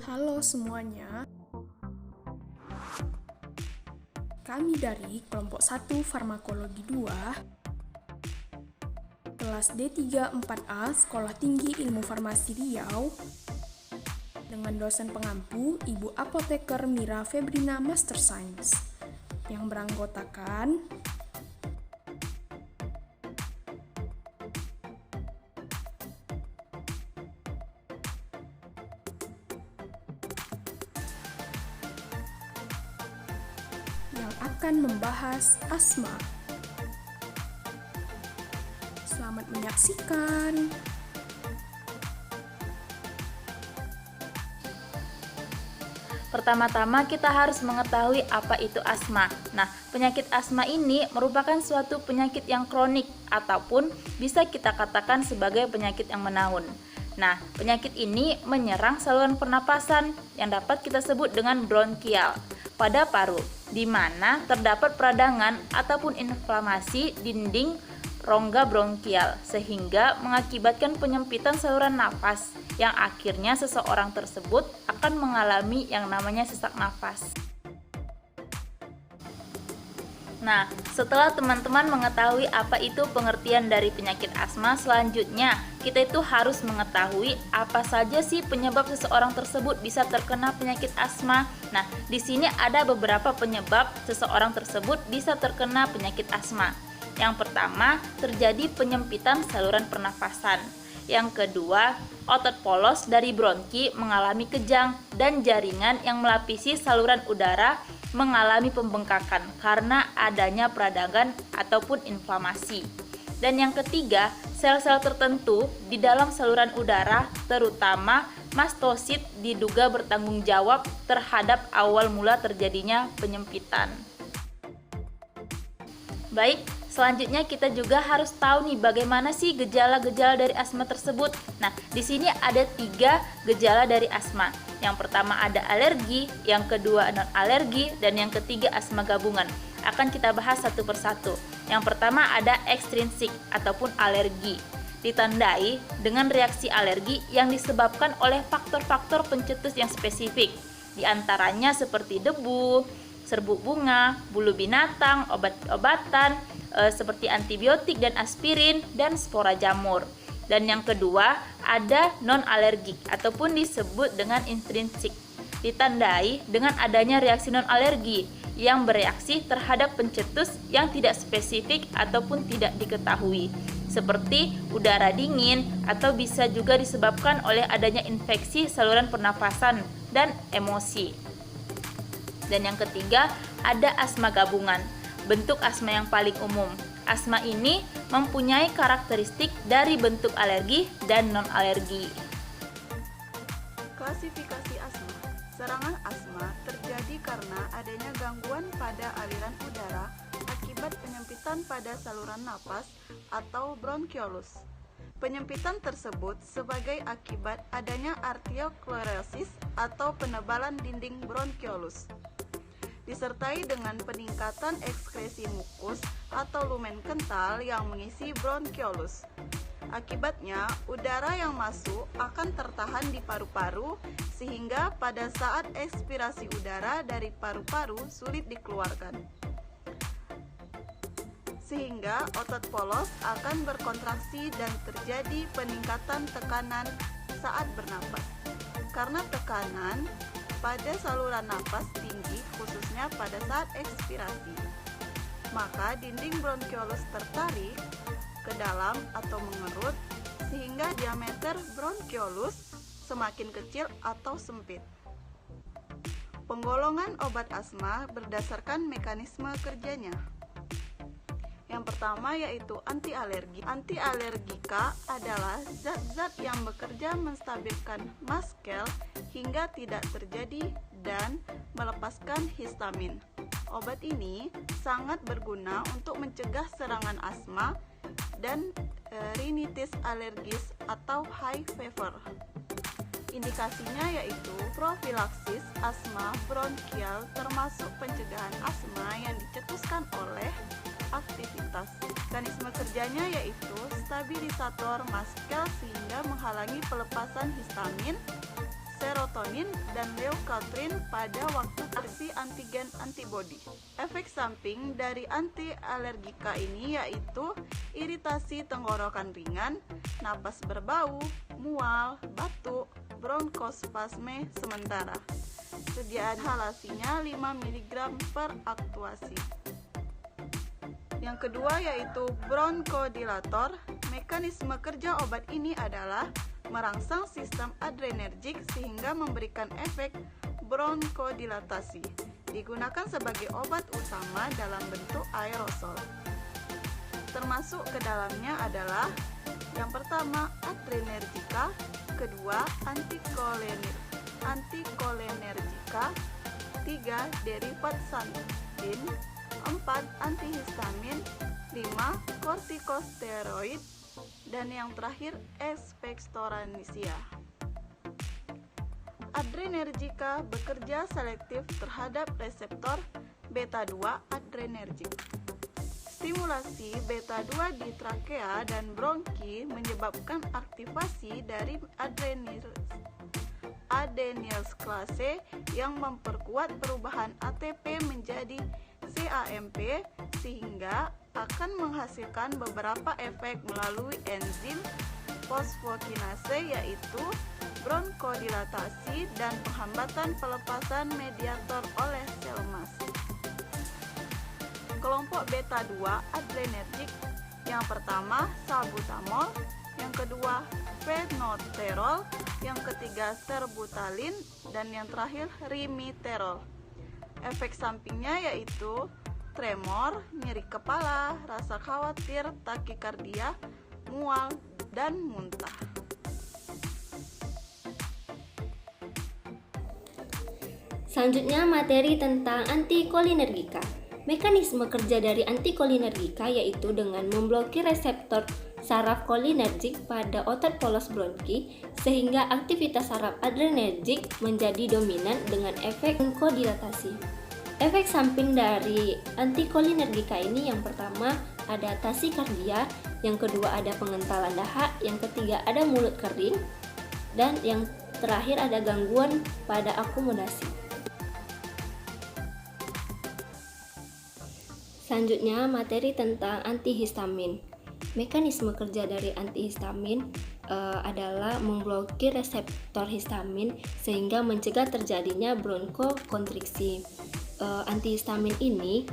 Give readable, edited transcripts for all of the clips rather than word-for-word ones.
Halo semuanya, kami dari kelompok 1 Farmakologi 2, kelas D34A Sekolah Tinggi Ilmu Farmasi Riau, dengan dosen pengampu Ibu Apoteker Mira Febrina Master Science, yang beranggotakan yang akan membahas asma. Selamat menyaksikan. Pertama-tama kita harus mengetahui apa itu asma. Nah, penyakit asma ini merupakan suatu penyakit yang kronik ataupun bisa kita katakan sebagai penyakit yang menahun. Nah, penyakit ini menyerang saluran pernapasan yang dapat kita sebut dengan bronkial pada paru, di mana terdapat peradangan ataupun inflamasi dinding rongga bronkial sehingga mengakibatkan penyempitan saluran napas yang akhirnya seseorang tersebut akan mengalami yang namanya sesak napas. Nah, setelah teman-teman mengetahui apa itu pengertian dari penyakit asma, selanjutnya kita itu harus mengetahui apa saja sih penyebab seseorang tersebut bisa terkena penyakit asma. Nah, di sini ada beberapa penyebab seseorang tersebut bisa terkena penyakit asma. Yang pertama, terjadi penyempitan saluran pernafasan. Yang kedua, otot polos dari bronki mengalami kejang dan jaringan yang melapisi saluran udara mengalami pembengkakan karena adanya peradangan ataupun inflamasi. Dan yang ketiga, sel-sel tertentu di dalam saluran udara, terutama mastosit, diduga bertanggung jawab terhadap awal mula terjadinya penyempitan. Baik, selanjutnya kita juga harus tahu nih bagaimana sih gejala-gejala dari asma tersebut. Nah, di sini ada 3 gejala dari asma. Yang pertama ada alergi, yang kedua non alergi, dan yang ketiga asma gabungan. Akan kita bahas satu persatu. Yang pertama ada ekstrinsik ataupun alergi. Ditandai dengan reaksi alergi yang disebabkan oleh faktor-faktor pencetus yang spesifik. Di antaranya seperti debu, serbuk bunga, bulu binatang, obat-obatan seperti antibiotik dan aspirin, dan spora jamur. Dan yang kedua ada non-alergik ataupun disebut dengan intrinsik. Ditandai dengan adanya reaksi non-alergi yang bereaksi terhadap pencetus yang tidak spesifik ataupun tidak diketahui, seperti udara dingin atau bisa juga disebabkan oleh adanya infeksi saluran pernafasan dan emosi. Dan yang ketiga ada asma gabungan, bentuk asma yang paling umum. Asma ini mempunyai karakteristik dari bentuk alergi dan non-alergi. Klasifikasi asma. Serangan asma terjadi karena adanya gangguan pada aliran udara akibat penyempitan pada saluran napas atau bronkiolus. Penyempitan tersebut sebagai akibat adanya arteriosklerosis atau penebalan dinding bronkiolus, disertai dengan peningkatan ekskresi mukus atau lumen kental yang mengisi bronkiolus. Akibatnya, udara yang masuk akan tertahan di paru-paru sehingga pada saat ekspirasi udara dari paru-paru sulit dikeluarkan. Sehingga otot polos akan berkontraksi dan terjadi peningkatan tekanan saat bernapas. Karena tekanan pada saluran napas tinggi khususnya pada saat ekspirasi, maka dinding bronkiolus tertarik ke dalam atau mengerut sehingga diameter bronkiolus semakin kecil atau sempit. Penggolongan obat asma berdasarkan mekanisme kerjanya. Yang pertama yaitu anti-alergi. Anti-alergika adalah zat-zat yang bekerja menstabilkan maskel hingga tidak terjadi dan melepaskan histamin. Obat ini sangat berguna untuk mencegah serangan asma dan rinitis alergis atau high fever. Indikasinya yaitu profilaksis asma bronkial termasuk pencegahan asma yang dicetuskan oleh aktivitas. Mekanisme kerjanya yaitu stabilisator maskel sehingga menghalangi pelepasan histamin serotonin dan leukatrin pada waktu aksi antigen antibodi. Efek samping dari anti-alergika ini yaitu iritasi tenggorokan ringan, napas berbau, mual, batuk, bronkospasme sementara. Sediaan inhalasinya 5 mg per aktuasi. Yang kedua yaitu bronkodilator. Mekanisme kerja obat ini adalah merangsang sistem adrenergik sehingga memberikan efek bronkodilatasi. Digunakan sebagai obat utama dalam bentuk aerosol. Termasuk ke dalamnya adalah yang pertama adrenergika, kedua antikolinergika, 3 derivat santin, 4 antihistamin, 5 kortikosteroid, dan yang terakhir expectorantisia. Adrenergika bekerja selektif terhadap reseptor beta 2 adrenergik. Stimulasi beta 2 di trakea dan bronki menyebabkan aktivasi dari adenylsklase yang memperkuat perubahan ATP menjadi CAMP sehingga akan menghasilkan beberapa efek melalui enzim fosfokinase yaitu bronkodilatasi dan penghambatan pelepasan mediator oleh sel mas. Kelompok beta 2 adrenergik yang pertama salbutamol, yang kedua phenoterol, yang ketiga serbutalin, dan yang terakhir rimiterol. Efek sampingnya yaitu tremor, nyeri kepala, rasa khawatir, takikardia, mual, dan muntah. Selanjutnya materi tentang antikolinergika. Mekanisme kerja dari antikolinergika yaitu dengan memblokir reseptor saraf kolinergik pada otot polos bronki sehingga aktivitas saraf adrenergik menjadi dominan dengan efek bronkodilatasi. Efek samping dari antikolinergika ini yang pertama ada tasikardia, yang kedua ada pengentalan dahak, yang ketiga ada mulut kering, dan yang terakhir ada gangguan pada akomodasi. Selanjutnya materi tentang antihistamin. Mekanisme kerja dari antihistamin adalah memblokir reseptor histamin sehingga mencegah terjadinya bronkokonstriksi. Antihistamin ini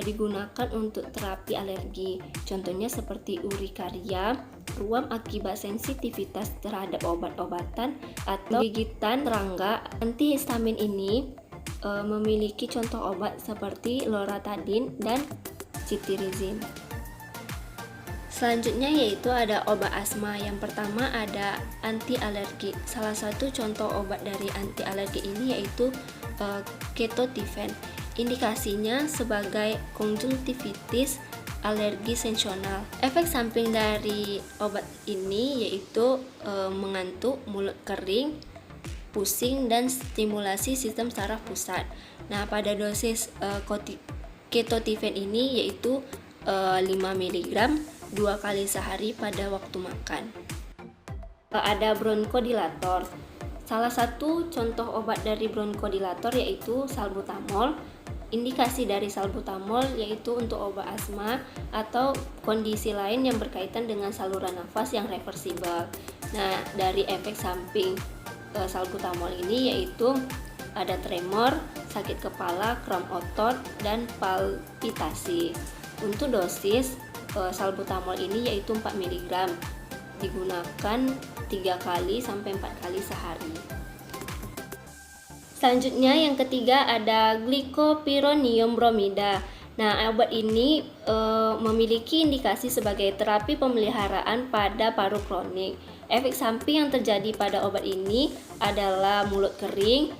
digunakan untuk terapi alergi, contohnya seperti urikaria, ruam akibat sensitivitas terhadap obat-obatan, atau gigitan serangga. Antihistamin ini memiliki contoh obat seperti loratadin dan cetirizine. Selanjutnya yaitu ada obat asma. Yang pertama ada anti alergi. Salah satu contoh obat dari anti alergi ini yaitu ketotifen. Indikasinya sebagai konjungtivitis alergi sensional. Efek samping dari obat ini yaitu mengantuk, mulut kering, pusing, dan stimulasi sistem saraf pusat. Nah, pada dosis ketotifen ini yaitu 5 mg 2 kali sehari pada waktu makan. Ada bronkodilator. Salah satu contoh obat dari bronkodilator yaitu salbutamol. Indikasi dari salbutamol yaitu untuk obat asma atau kondisi lain yang berkaitan dengan saluran nafas yang reversibel. Nah, dari efek samping salbutamol ini yaitu ada tremor, sakit kepala, kram otot, dan palpitasi. Untuk dosis salbutamol ini yaitu 4 mg, digunakan 3 kali sampai 4 kali sehari. Selanjutnya yang ketiga ada glikopironium bromida. Nah, obat ini memiliki indikasi sebagai terapi pemeliharaan pada paru kronik. Efek samping yang terjadi pada obat ini adalah mulut kering,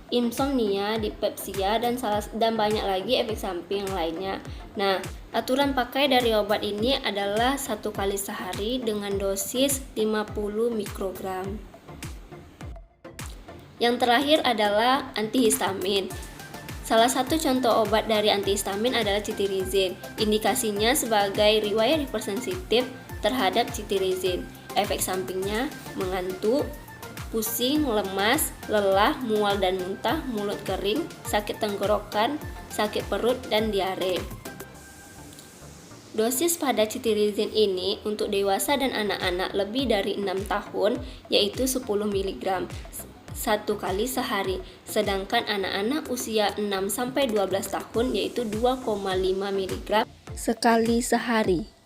insomnia, dispepsia, dan banyak lagi efek samping lainnya. Nah, aturan pakai dari obat ini adalah 1 kali sehari dengan dosis 50 mikrogram. Yang terakhir adalah antihistamin. Salah satu contoh obat dari antihistamin adalah cetirizine. Indikasinya sebagai riwayat hipersensitif terhadap cetirizine. Efek sampingnya mengantuk, pusing, lemas, lelah, mual dan muntah, mulut kering, sakit tenggorokan, sakit perut, dan diare. Dosis pada cetirizine ini untuk dewasa dan anak-anak lebih dari 6 tahun yaitu 10 mg satu kali sehari, sedangkan anak-anak usia 6-12 tahun yaitu 2,5 mg sekali sehari.